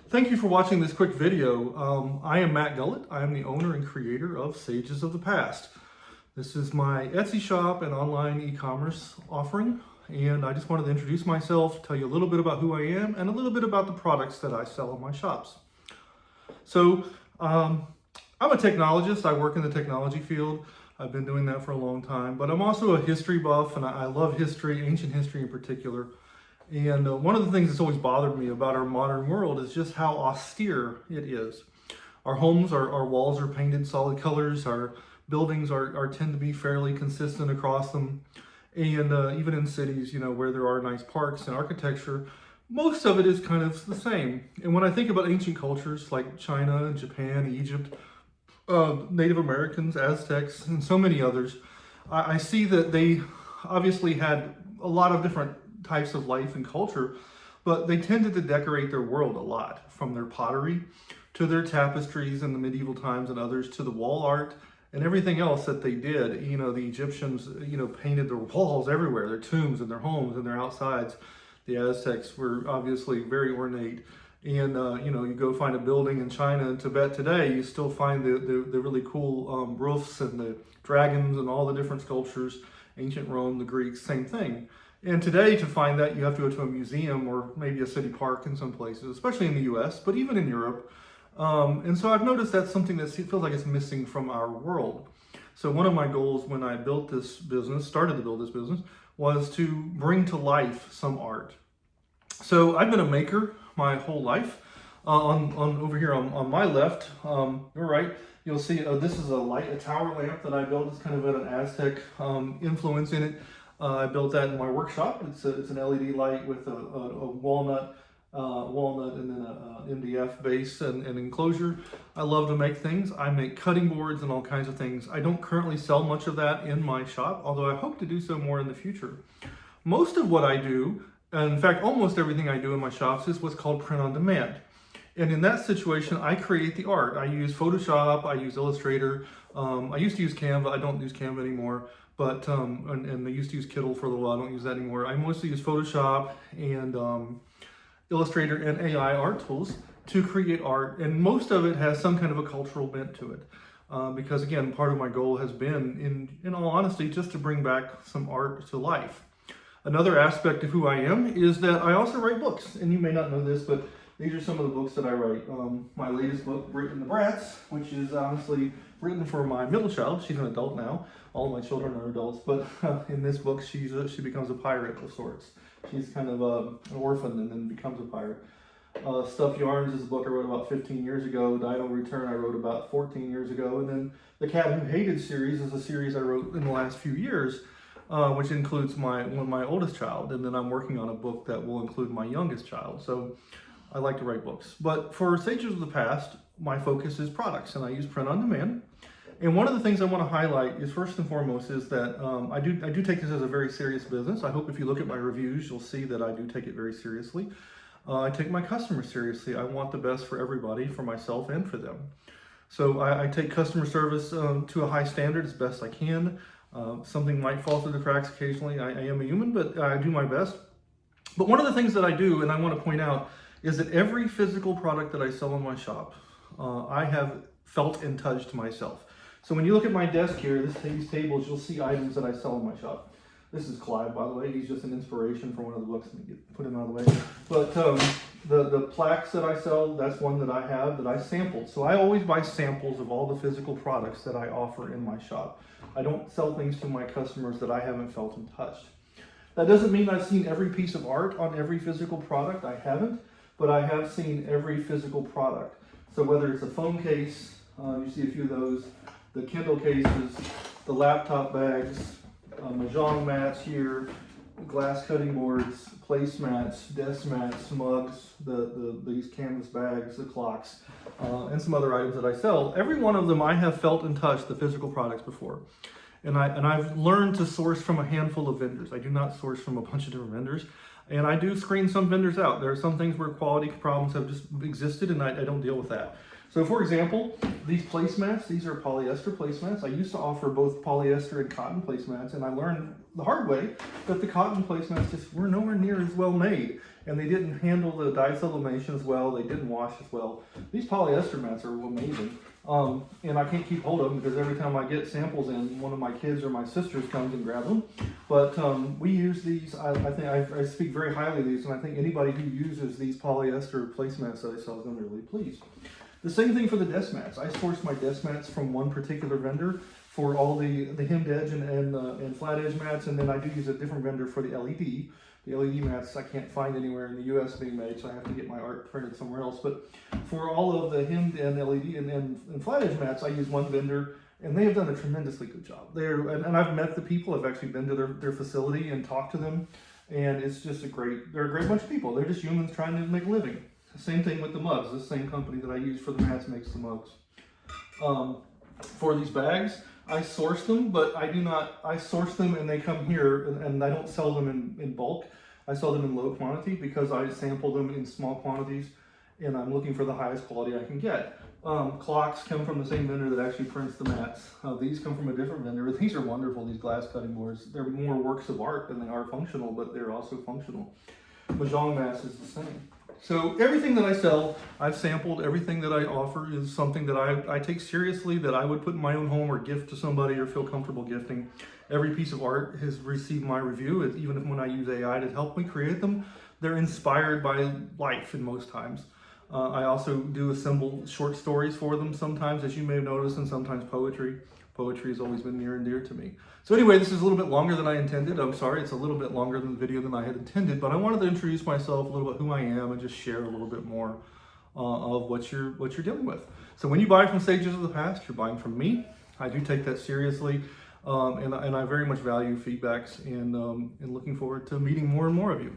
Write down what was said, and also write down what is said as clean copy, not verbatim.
Thank you for watching this quick video. I am Matt Gullett. I am the owner and creator of Sages of the Past. This is my Etsy shop and online e-commerce offering, and I just wanted to introduce myself, tell you a little bit about who I am, and a little bit about the products that I sell in my shops. So, I'm a technologist. I work in the technology field. I've been doing that for a long time, but I'm also a history buff, and I love history, ancient history in particular. And one of the things that's always bothered me about our modern world is just how austere it is. Our homes, our walls are painted solid colors. Our buildings tend to be fairly consistent across them. And even in cities, where there are nice parks and architecture, most of it is kind of the same. And when I think about ancient cultures like China, Japan, Egypt, Native Americans, Aztecs, and so many others, I see that they obviously had a lot of different types of life and culture, but they tended to decorate their world a lot, from their pottery to their tapestries in the medieval times and others, to the wall art and everything else that they did. The Egyptians, painted their walls everywhere, their tombs and their homes and their outsides. The Aztecs were obviously very ornate. And, you go find a building in China and Tibet today, you still find the really cool roofs and the dragons and all the different sculptures. Ancient Rome, the Greeks, same thing. And today, to find that, you have to go to a museum or maybe a city park in some places, especially in the US, but even in Europe. And so I've noticed that's something that feels like it's missing from our world. So one of my goals when I built this business, started to build this business, was to bring to life some art. So I've been a maker my whole life. On over here on my left, you're right, you'll see this is a tower lamp that I built. It's kind of an Aztec influence in it. I built that in my workshop. It's an LED light with a walnut and then a MDF base and enclosure. I love to make things. I make cutting boards and all kinds of things. I don't currently sell much of that in my shop, although I hope to do so more in the future. Most of what I do, and in fact almost everything I do in my shops, is what's called print on demand. And in that situation, I create the art. I use Photoshop, I use Illustrator. I used to use Canva. I don't use Canva anymore. But, and I used to use Kittle for a little while. I don't use that anymore. I mostly use Photoshop and Illustrator and AI art tools to create art. And most of it has some kind of a cultural bent to it. Because again, part of my goal has been, in all honesty, just to bring back some art to life. Another aspect of who I am is that I also write books. And you may not know this, but these are some of the books that I write. My latest book, Britain the Brats, which is honestly written for my middle child. She's an adult now. All of my children are adults, but in this book, she becomes a pirate of sorts. She's kind of an orphan and then becomes a pirate. Stuffed Yarns is a book I wrote about 15 years ago. Dino Return I wrote about 14 years ago. And then the Cat Who Hated series is a series I wrote in the last few years, which includes my oldest child. And then I'm working on a book that will include my youngest child. So I like to write books. But for Sages of the Past, my focus is products, and I use print on demand. And one of the things I want to highlight is, first and foremost, is that I do take this as a very serious business. I hope if you look at my reviews, you'll see that I do take it very seriously. I take my customers seriously. I want the best for everybody, for myself and for them. So I take customer service to a high standard as best I can. Something might fall through the cracks occasionally. I am a human, but I do my best. But one of the things that I do, and I want to point out, is that every physical product that I sell in my shop, I have felt and touched myself. So when you look at my desk here, these tables, you'll see items that I sell in my shop. This is Clive, by the way. He's just an inspiration for one of the books. Let me put him out of the way. But the plaques that I sell, that's one that I have that I sampled. So I always buy samples of all the physical products that I offer in my shop. I don't sell things to my customers that I haven't felt and touched. That doesn't mean I've seen every piece of art on every physical product. I haven't, but I have seen every physical product. So whether it's a phone case, you see a few of those, the Kindle cases, the laptop bags, mahjong mats here, glass cutting boards, placemats, desk mats, mugs, these canvas bags, the clocks, and some other items that I sell. Every one of them I have felt and touched the physical products before. And I've learned to source from a handful of vendors. I do not source from a bunch of different vendors. And I do screen some vendors out. There are some things where quality problems have just existed, and I don't deal with that. So for example, these placemats, these are polyester placemats. I used to offer both polyester and cotton placemats, and I learned the hard way that the cotton placemats just were nowhere near as well made. and they didn't handle the dye sublimation as well. They didn't wash as well. These polyester mats are amazing. And I can't keep hold of them because every time I get samples in, one of my kids or my sisters comes and grabs them. But we use these. I think I speak very highly of these, and I think anybody who uses these polyester placemats that I sell is going to be really pleased. The same thing for the desk mats. I source my desk mats from one particular vendor for all the hemmed edge and flat edge mats, and then I do use a different vendor for the LED. The LED mats I can't find anywhere in the US being made, so I have to get my art printed somewhere else. But for all of the hemmed and LED and flat edge mats, I use one vendor, and they have done a tremendously good job. And I've met the people. I've actually been to their facility and talked to them, and it's just they're a great bunch of people. They're just humans trying to make a living. Same thing with the mugs. The same company that I use for the mats makes the mugs. For these bags, I source them, but I source them and they come here, and I don't sell them in bulk. I sell them in low quantity because I sample them in small quantities, and I'm looking for the highest quality I can get. Clocks come from the same vendor that actually prints the mats. These come from a different vendor. These are wonderful, these glass cutting boards. They're more works of art than they are functional, but they're also functional. Mahjong mats is the same. So everything that I sell, I've sampled. Everything that I offer is something that I take seriously, that I would put in my own home or gift to somebody or feel comfortable gifting. Every piece of art has received my review. Even if when I use AI to help me create them, they're inspired by life in most times. I also do assemble short stories for them sometimes, as you may have noticed, and sometimes poetry. Poetry has always been near and dear to me. So anyway, this is a little bit longer than I intended. I'm sorry, it's a little bit longer than the video than I had intended, but I wanted to introduce myself, a little bit who I am, and just share a little bit more of what you're dealing with. So when you buy from Sages of the Past, you're buying from me. I do take that seriously, and I very much value feedbacks, and looking forward to meeting more and more of you.